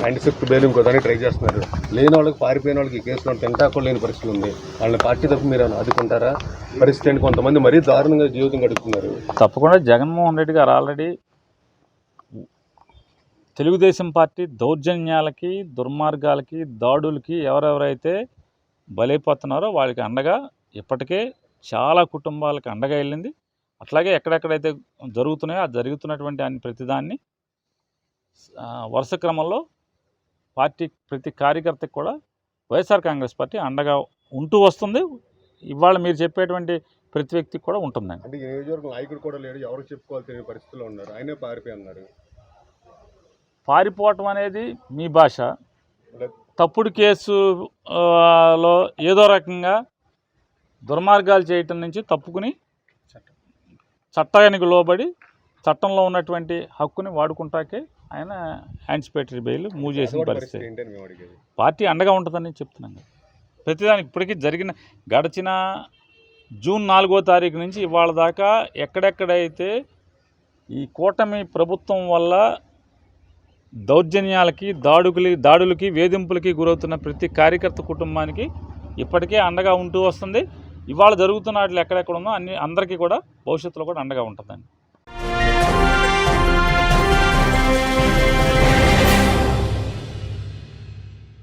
యాంటిసిప్ట్ bail ఇంకో దాన్ని try చేస్తున్నారు. లేని వాళ్ళకి, పారిపోయిన వాళ్ళకి ఈ కేసులో తింటాకు లేని పరిస్థితి ఉంది. వాళ్ళని పార్టీ తప్ప మీరు ఆదుకుంటారా? పరిస్థితి అంటే కొంతమంది మరీ దారుణంగా జీవితం గడుపుతున్నారు. తప్పకుండా జగన్మోహన్ రెడ్డి గారు ఆల్రెడీ తెలుగుదేశం పార్టీ దౌర్జన్యాలకి, దుర్మార్గాలకి, దాడులకి ఎవరెవరైతే బలైపోతున్నారో వాళ్ళకి అండగా ఇప్పటికే చాలా కుటుంబాలకు అండగా వెళ్ళింది. అట్లాగే ఎక్కడెక్కడైతే జరుగుతున్నాయో ఆ జరుగుతున్నటువంటి ప్రతిదాన్ని వరుస క్రమంలో పార్టీ ప్రతి కార్యకర్తకి కూడా వైఎస్ఆర్ కాంగ్రెస్ పార్టీ అండగా ఉంటూ వస్తుంది. ఇవాళ మీరు చెప్పేటువంటి ప్రతి వ్యక్తికి కూడా ఉంటుందండి. అంటే ఈ నియోజకవర్గం నాయకుడు కూడా లేడు, ఎవరికి చెప్పుకోవాలి తెలియని పరిస్థితిలో ఉన్నారు. ఆయనే పారిపోయి అన్నారు. పారిపోవటం అనేది మీ భాష. తప్పుడు కేసులో ఏదో రకంగా దుర్మార్గాలు చేయటం నుంచి తప్పుకుని చట్టానికి లోబడి చట్టంలో ఉన్నటువంటి హక్కుని వాడుకుంటాకే ఆయన యాంటిసిపేటరీ బెయిల్ మూవ్ చేసిన పరిస్థితి. పార్టీ అండగా ఉంటుందని చెప్తున్నాను. ప్రతిదానికి ఇప్పటికీ గడిచిన జూన్ 4వ తారీఖు నుంచి ఇవాళ దాకా ఎక్కడెక్కడైతే ఈ కూటమి ప్రభుత్వం వల్ల దౌర్జన్యాలకి, దాడులకి, వేధింపులకి గురవుతున్న ప్రతి కార్యకర్త కుటుంబానికి ఇప్పటికే అండగా ఉంటూ వస్తుంది. ఇవాళ జరుగుతున్న వాటిలో ఎక్కడెక్కడ ఉందో అందరికీ కూడా భవిష్యత్తులో కూడా అండగా ఉంటుందండి.